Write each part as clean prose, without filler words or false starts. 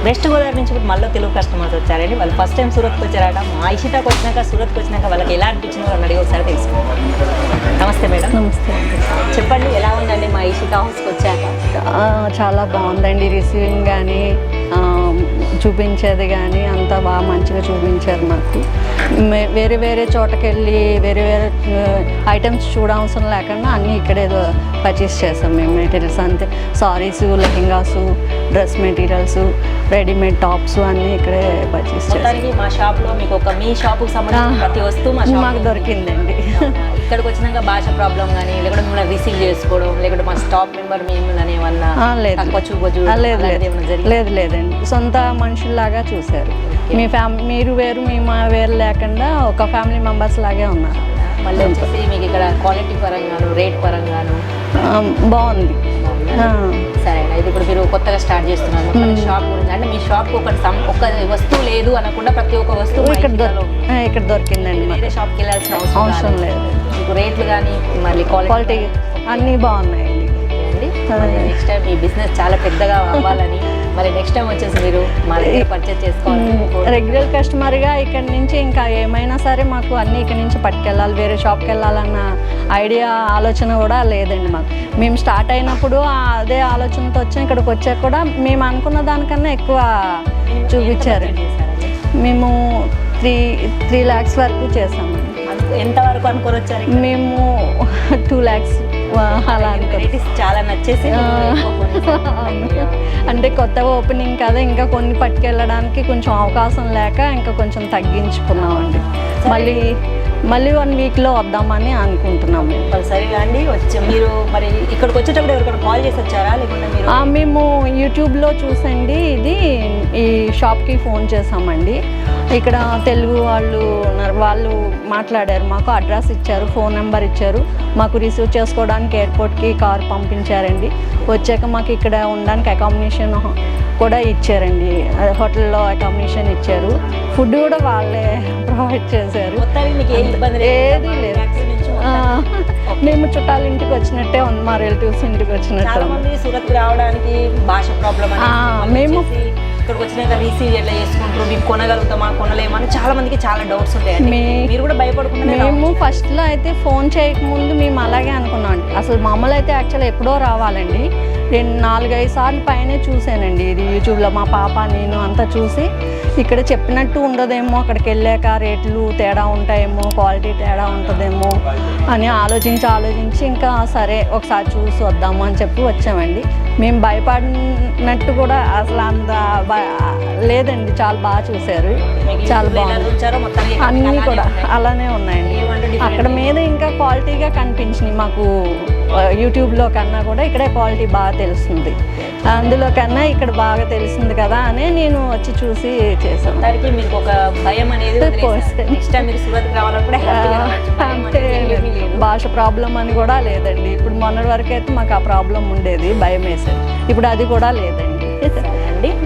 West Godavari నుంచి ఇప్పుడు మళ్ళీ తెలుగు కస్టమర్స్ వచ్చారండి. వాళ్ళు ఫస్ట్ టైం సూరత్కి వచ్చారట. మా ఇషితాకి వచ్చినాక సూరత్కి వచ్చినాక వాళ్ళకి ఎలా అనిపించిందో వాళ్ళని అడిగి ఒకసారి తెలుసుకుంటాం. నమస్తే మేడం. నమస్తే. చెప్పండి, ఎలా ఉందండి మా ఇషితా హౌస్కి వచ్చాక? చాలా బాగుందండి. రిసీవింగ్ కానీ చూపించేది కానీ అంతా బాగా మంచిగా చూపించారు మాకు. వేరే వేరే చోటకెళ్ళి వేరే వేరే ఐటమ్స్ చూడవసరం లేకుండా అన్నీ ఇక్కడే పర్చేస్ చేస్తాం మేము. మెటీరియల్స్ అంతే, saris, lehengas, dress materials, readymade tops అన్నీ ఇక్కడే పర్చేస్ చేస్తాం. మా షాప్లో మీకు మీ షాప్కి సంబంధించిన ప్రతి వస్తువు మాకు దొరికిందండి. ఇక్కడికి వచ్చినాక భాష ప్రాబ్లం కానీ లేకుంటే మిమ్మల్ని రిసీవ్ చేసుకోవడం లేకుంటే మా స్టాఫ్ మెంబర్ మిమ్మల్ని ఏమన్నా లేదు లేదండి, సొంత మనుషుల్లాగా చూశారు. మీ మీరు వేరు మేము వేరు లేకుండా ఒక ఫ్యామిలీ మెంబర్స్ లాగే ఉన్నారు. మళ్ళీ వచ్చేసి మీకు ఇక్కడ క్వాలిటీ పరంగాను రేట్ పరంగాను బాగుంది. సరే అయితే ఇప్పుడు మీరు కొత్తగా స్టార్ట్ చేస్తున్నారు షాప్ గురించి, అంటే మీ షాప్ ఒక వస్తువు లేదు అనకుండా ప్రతి ఒక్క వస్తువు ఇక్కడ దొరికిందండి. వేరే షాప్కి వెళ్ళాల్సిన అవసరం లేదు. మీకు రేట్లు కానీ మళ్ళీ క్వాలిటీ అన్నీ బాగున్నాయండి. నెక్స్ట్ టైం మీ బిజినెస్ చాలా పెద్దగా అవ్వాలని మరి నెక్స్ట్ టైం వచ్చేసి మీరు మా దగ్గర పర్చేస్ చేసుకోవాలి. రెగ్యులర్ కస్టమర్గా ఇక్కడ నుంచి ఇంకా ఏమైనా సరే మాకు అన్నీ ఇక్కడ నుంచి పట్టుకెళ్ళాలి, వేరే షాప్కి వెళ్ళాలన్న ఐడియా ఆలోచన కూడా లేదండి మాకు. మేము స్టార్ట్ అయినప్పుడు అదే ఆలోచనతో వచ్చాం. ఇక్కడికి వచ్చాక కూడా మేము అనుకున్న దానికన్నా ఎక్కువ చూపించారు. మేము 3 lakhs వరకు చేసామండి. ఎంతవరకు అనుకొని వచ్చారు? మేము 2 lakhs అలా అనుకో. చాలా నచ్చేసి అంటే కొత్తగా ఓపెనింగ్ కదా, ఇంకా కొన్ని పట్టుకెళ్ళడానికి కొంచెం అవకాశం లేక ఇంకా కొంచెం తగ్గించుకున్నామండి. మళ్ళీ 1 weekలో వద్దామని అనుకుంటున్నాము. సరిగా అండి. మీరు మరి ఇక్కడికి వచ్చేటప్పుడు ఎవరికైనా కాల్ చేసి వచ్చారా లేకుంటే మీరు? మేము యూట్యూబ్లో చూసండి ఈ షాప్కి ఫోన్ చేసామండి. ఇక్కడ తెలుగు వాళ్ళు మాట్లాడారు, మాకు అడ్రస్ ఇచ్చారు, ఫోన్ నెంబర్ ఇచ్చారు. మాకు రిసీవ్ చేసుకోవడానికి ఎయిర్పోర్ట్కి కార్ పంపించారండి. వచ్చాక మాకు ఇక్కడ ఉండడానికి అకామిడేషన్ కూడా ఇచ్చారండి. హోటల్లో అకామిడేషన్ ఇచ్చారు. ఫుడ్ కూడా వాళ్ళే ప్రొవైడ్ చేశారు. ఏది లేదు. మేము చుట్టాల ఇంటికి వచ్చినట్టే ఉంది, మా రిలేటివ్స్ ఇంటికి వచ్చినట్టు. సూరత్ రావడానికి భాష ప్రాబ్లం, మేము ఇక్కడికి వచ్చినాక రిసీవ్ ఎట్లా చేసుకుంటారు, మేము కొనగలుగుతామా కొనలేమని చాలా మందికి చాలా డౌట్స్ ఉంటాయి. మీరు కూడా భయపడుకుంటే మేము ఫస్ట్లో అయితే ఫోన్ చేయకముందు మేము అలాగే అనుకున్నాం. అసలు మామూలు అయితే యాక్చువల్గా ఎప్పుడో రావాలండి. 4-5 సార్లు పైనే చూశానండి ఇది యూట్యూబ్లో. మా పాప నేను అంతా చూసి ఇక్కడ చెప్పినట్టు ఉండదేమో, అక్కడికి వెళ్ళాక రేట్లు తేడా ఉంటాయేమో, క్వాలిటీ తేడా ఉంటుందేమో అని ఆలోచించి ఇంకా సరే ఒకసారి చూసి వద్దాము అని చెప్పి వచ్చామండి. మేము భయపడినట్టు కూడా అసలు అంత లేదండి, చాలా బాగా చూశారు, చాలా బాగుంది. అన్నీ కూడా అలానే ఉన్నాయండి. అక్కడ మీద ఇంకా క్వాలిటీగా కనిపించినాయి మాకు. యూట్యూబ్లో కన్నా కూడా ఇక్కడే క్వాలిటీ బాగా తెలుస్తుంది, అందులో కన్నా ఇక్కడ బాగా తెలుస్తుంది కదా అని నేను వచ్చి చూసి చేశాను. దానికి మీకు ఒక భయం అనేది అంటే భాష ప్రాబ్లం అని కూడా లేదండి. ఇప్పుడు మొన్నటి వరకు అయితే మాకు ఆ ప్రాబ్లం ఉండేది, భయం వేసేది. ఇప్పుడు అది కూడా లేదండి.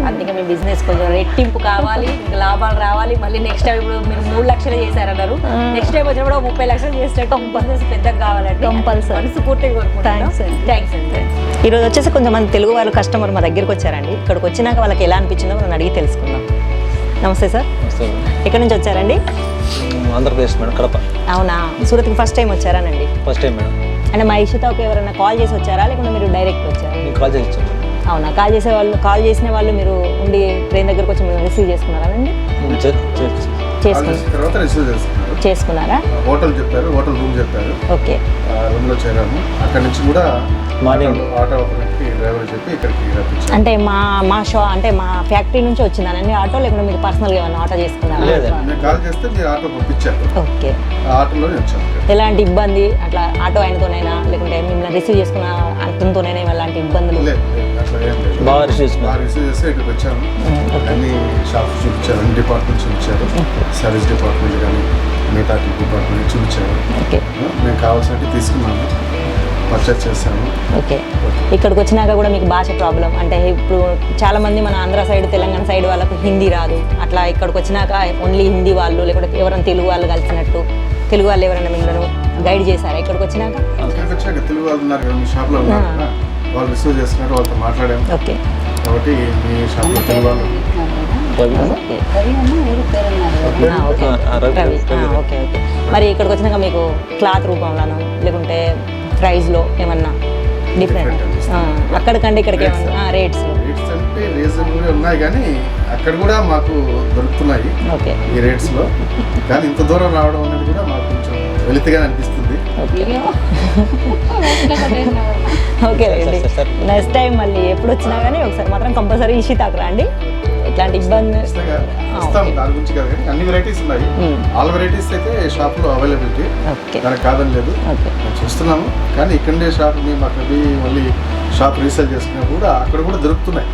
అందుకే మీ బిజినెస్ కొంచెం రెట్టింపు కావాలి, మీకు లాభాలు రావాలి. మళ్ళీ నెక్స్ట్ టైం ఇప్పుడు మీరు 3 లక్షలు చేశారన్నారు, నెక్స్ట్ టైం వచ్చినప్పుడు 30 లక్షలు చేసేటట్టు బిజినెస్ పెద్దగా కావాలంటే మనస్ఫూర్తిగా కోరుకుంటున్నాను. థ్యాంక్స్ అండి. ఈరోజు వచ్చేసి కొంతమంది తెలుగు వాళ్ళు కస్టమర్ మా దగ్గరికి వచ్చారండి. ఇక్కడికి వచ్చినాక వాళ్ళకి ఎలా అనిపించిందో మనం అడిగి తెలుసుకుందాం. నమస్తే సార్. ఎక్కడి నుంచి వచ్చారండి? ఆంధ్రప్రదేశ్ మేడం, కడప. అవునా, సూరత్కి ఫస్ట్ టైం వచ్చారానండి? First time madam. అంటే మా ఇషితాకు ఎవరైనా కాల్ చేసి వచ్చారా లేకుంటే మీరు డైరెక్ట్ వచ్చారా? కాల్ చేసి వచ్చాను. అవునా, కాల్ చేసిన వాళ్ళు మీరు ఉండి ట్రైన్ దగ్గరకు వచ్చి మీరు రిసీవ్ చేసుకున్నారా? చేసుకున్నారా? హోటల్ చెప్పారు, హోటల్ రూమ్ చెప్పారు. ఓకే, రూమ్లో చేరాము. అక్కడ నుంచి కూడా మార్నింగ్ ఆటో డ్రైవర్ చెప్పి ఇక్కడికి రప్పించారు. అంటే మా ఫ్యాక్టరీ నుంచి వచ్చిందానండి ఆటో, లేకుంటే మీరు పర్సనల్గా ఏమైనా ఆటో చేసుకున్నారా? నేను కాల్ చేస్తే మీరు ఆటో పంపించారు. ఓకే, ఆటోలోనే వచ్చాను. ఎలాంటి ఇబ్బంది అట్లా ఆటో ఆయనతోనైనా లేకుంటే మిమ్మల్ని రిసీవ్ చేసుకున్న అతనితోనైనా ఎలాంటి ఇబ్బందులు? బాగా రిసీవ్ చేస్తే ఇక్కడికి వచ్చాము. అన్ని షాప్స్ చూపించారు, అన్ని డిపార్ట్మెంట్స్ చూపించారు. సర్వీస్ డిపార్ట్మెంట్ కానీ మిగతా డిపార్ట్మెంట్ చూపించారు. మేము కావాల్సినట్టు తీసుకున్నాము, పర్చేస్ చేస్తాము. ఓకే, ఇక్కడికి వచ్చినాక కూడా మీకు భాష ప్రాబ్లం అంటే ఇప్పుడు చాలామంది మన ఆంధ్ర సైడ్ తెలంగాణ సైడ్ వాళ్ళకు హిందీ రాదు. అట్లా ఇక్కడికి వచ్చినాక ఓన్లీ హిందీ వాళ్ళు లేకపోతే ఎవరైనా తెలుగు వాళ్ళు కలిసినట్టు తెలుగు వాళ్ళు ఎవరైనా మిమ్మల్ని గైడ్ చేశారా ఇక్కడికి వచ్చినాక? తెలుగు వాళ్ళు ఉన్నారు కదా మీ షాప్లో ఉన్నారు, వాళ్ళు రిసీవ్ చేస్తున్నారు, వాళ్ళతో మాట్లాడాము. ఓకే, కాబట్టి మీ షాప్లో తెలుగు వాళ్ళు Ravi okay okay Ravi Ravi okay okay. మరి ఇక్కడికి వచ్చినాక మీకు క్లాత్ రూపంలోనో లేకుంటే ప్రైస్లో ఏమన్నా డిఫరెంట్ అక్కడికంటే ఇక్కడికి ఏమన్నా రేట్స్లో? రేట్స్ అంటే రీజనబుల్ ఉన్నాయి కానీ అక్కడ కూడా మాకు దొరుకుతున్నాయి ఓకే ఈ రేట్స్లో. కానీ ఇంత దూరం రావడం అనేది కూడా మాకు కొంచెం వెలితిగా అనిపిస్తుంది. ఓకే అండి. నెక్స్ట్ టైం మళ్ళీ ఎప్పుడు వచ్చినా కానీ ఒకసారి మాత్రం కంపల్సరీ ఇషితాకు రండి. ఇట్లాంటి ఇబ్బంది ఖచ్చితంగా ఇస్తాం, దాని గురించి కాదు కానీ అన్ని వెరైటీస్ ఉన్నాయి. ఆల్ వెరైటీస్ అయితే షాప్లో అవైలబిలిటీ, ఓకే దానికి కాదని లేదు. ఓకే మేము చూస్తున్నాము కానీ ఇక్కడే షాప్ మేము అక్కడ మళ్ళీ షాప్ రీసేల్ చేసుకున్నా కూడా అక్కడ కూడా దొరుకుతున్నాయి.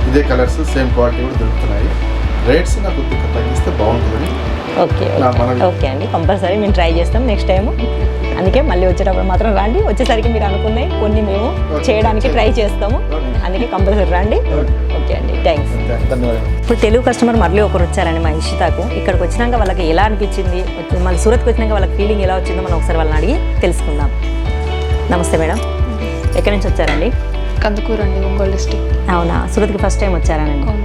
ఇదే కలర్స్ సేమ్ క్వాలిటీ కూడా దొరుకుతున్నాయి. రేట్స్ నాకు కొద్దిగా తగ్గిస్తే బాగుంటుందని. ఓకే ఓకే అండి, కంపల్సరీ మేము ట్రై చేస్తాం నెక్స్ట్ టైము. అందుకే మళ్ళీ వచ్చేటప్పుడు మాత్రం రండి. వచ్చేసరికి మీరు అనుకున్నాయి కొన్ని మేము చేయడానికి ట్రై చేస్తాము, అందుకే కంపల్సరీ రండి. ఓకే అండి, థ్యాంక్స్. ధన్యవాదాలు. ఇప్పుడు తెలుగు కస్టమర్ మళ్ళీ ఒకరు వచ్చారండి మా ఇషితాకు. ఇక్కడికి వచ్చినాక వాళ్ళకి ఎలా అనిపించింది, మళ్ళీ సూరత్కి వచ్చినాక వాళ్ళకి ఫీలింగ్ ఎలా వచ్చిందో మనం ఒకసారి వాళ్ళని అడిగి తెలుసుకుందాం. నమస్తే మేడం, ఎక్కడి నుంచి వచ్చారండి? కందుకూరు అండి, ఒంగోలు డిస్ట్రిక్ట్. అవునా, సూరత్కి ఫస్ట్ టైం వచ్చారానండి?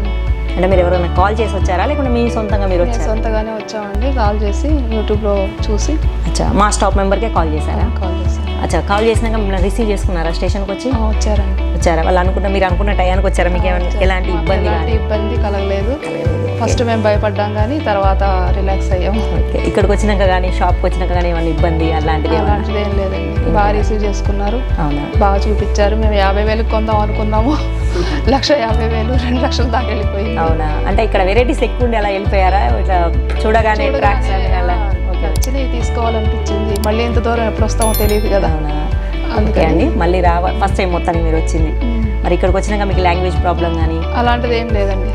అంటే మీరు ఎవరైనా కాల్ చేసి వచ్చారా లేకుంటే మీ సొంతంగా మీరు వచ్చారా? సొంతగానే వచ్చామండి, కాల్ చేసి యూట్యూబ్లో చూసి. అచ్చా, మా స్టాప్ మెంబర్కే కాల్ చేశారా? కాల్ చేశాను. అచ్చా, కాల్ చేసినాక మిమ్మల్ని రిసీవ్ చేసుకున్నారా స్టేషన్కి వచ్చి? వచ్చారండి. వచ్చారా? వాళ్ళు అనుకున్న మీరు అనుకున్న టయానికి వచ్చారా? మీకు ఏమైనా ఎలాంటి ఇబ్బంది కానీ? ఇబ్బంది కలగలేదు. ఫస్ట్ మేము భయపడ్డాం కానీ తర్వాత రిలాక్స్ అయ్యాము. ఓకే, ఇక్కడికి వచ్చినాక కానీ షాప్కి వచ్చినాక కానీ ఏమైనా ఇబ్బంది అలాంటిది? అలాంటిది ఏం లేదండి, బాగా రిసీవ్ చేసుకున్నారు, అవునా? బాగా చూపించారు. మేము 50,000 కొందాం అనుకున్నాము, 1,50,000 2 లక్షల దాకా వెళ్ళిపోయింది. అవునా, అంటే ఇక్కడ వెరైటీస్ ఎక్కువ ఉండి అలా వెళ్ళిపోయారా? ఇట్లా చూడగానే attraction అలా? నచ్చినవి తీసుకోవాలనిపించింది. మళ్ళీ ఇంత దూరం ఎప్పుడు వస్తామో తెలియదు కదా. అవునా, అందుకే అండి మళ్ళీ ఫస్ట్ టైం మొత్తానికి మీరు వచ్చింది. మరి ఇక్కడికి వచ్చినాక మీకు లాంగ్వేజ్ ప్రాబ్లం కానీ అలాంటిది ఏం లేదండి.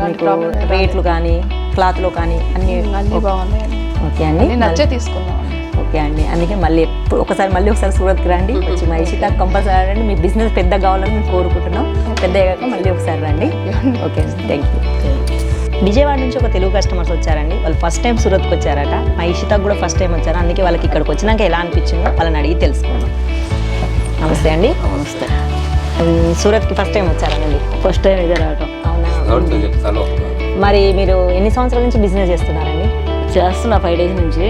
మీకు రేట్లు కానీ క్లాత్లో కానీ అన్ని బాగున్నాయండి. ఓకే అండి, నచ్చే తీసుకున్నాం. ఓకే అండి, అందుకే మళ్ళీ మళ్ళీ ఒకసారి సూరత్కి రండి. వచ్చి మా ఇషితాకు కంపల్సరీ రండి. మీ బిజినెస్ పెద్ద కావాలని మేము కోరుకుంటున్నాం. పెద్ద అయ్యాక మళ్ళీ ఒకసారి రండి. ఓకే అండి, థ్యాంక్ యూ. విజయవాడ నుంచి ఒక తెలుగు కస్టమర్స్ వచ్చారండి. వాళ్ళు ఫస్ట్ టైం సూరత్కి వచ్చారట. మా ఇషితాకు కూడా ఫస్ట్ టైం వచ్చారు. అందుకే వాళ్ళకి ఇక్కడికి వచ్చినాక ఎలా అనిపించిందో వాళ్ళని అడిగి తెలుసుకున్నాం. నమస్తే అండి. నమస్తే. సూరత్కి ఫస్ట్ టైం వచ్చారండి? ఫస్ట్ టైం ఇదే రావటం. అవునా, మరి మీరు ఎన్ని సంవత్సరాల నుంచి బిజినెస్ చేస్తున్నారండి? చేస్తున్నా 5 days నుంచి.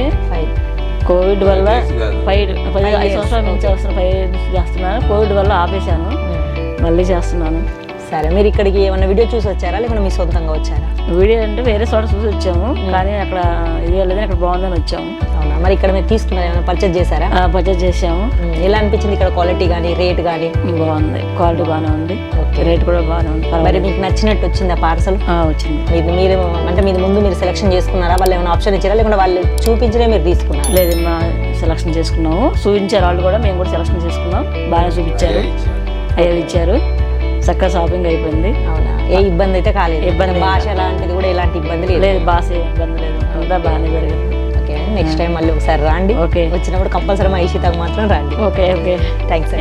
కోవిడ్ వల్ల 5 సంవత్సరాల నుంచి చేస్తున్నాను. కోవిడ్ వల్ల ఆపేశాను, మళ్ళీ చేస్తున్నాను. సరే, మీరు ఇక్కడికి ఏమైనా వీడియో చూసి వచ్చారా లేకుంటే మీ సొంతంగా వచ్చారా? వీడియో అంటే వేరే చోట చూసి వచ్చాము, కానీ అక్కడ ఇది లేదని అక్కడ బాగుందని వచ్చాము. అవునా, మరి ఇక్కడ మీరు తీసుకున్నారు ఏమైనా పర్చేజ్ చేశారా? పర్చేజ్ చేసాము. ఎలా అనిపించింది ఇక్కడ క్వాలిటీ కానీ రేట్ కానీ? బాగుంది, క్వాలిటీ బాగానే ఉంది, రేట్ కూడా బాగానే ఉంది. మరి మీకు నచ్చినట్టు వచ్చింది ఆ పార్సల్? వచ్చింది. మీరు అంటే మీరు ముందు మీరు సెలెక్షన్ చేసుకున్నారా? వాళ్ళు ఏమైనా ఆప్షన్ ఇచ్చారా లేకుంటే వాళ్ళు చూపించలే మీరు తీసుకున్నారా? లేదు, మా సెలెక్షన్ చేసుకున్నాము. చూపించారు వాళ్ళు కూడా, మేము కూడా సెలెక్షన్ చేసుకున్నాం. బాగానే చూపించారు, అయ్యో ఇచ్చారు. చక్కగా షాపింగ్ అయిపోయింది. అవునా, ఏ ఇబ్బంది అయితే కాలేదు? ఇబ్బంది భాష లాంటిది కూడా ఎలాంటి ఇబ్బంది లేదు, భాష ఇబ్బంది లేదు, అంతా బాగానే జరిగింది. ఓకే, నెక్స్ట్ టైం మళ్ళీ ఒకసారి రండి. ఓకే, వచ్చినప్పుడు కంపల్సరీ మా ఇషితాకు మాత్రం రండి. Okay okay, thanks.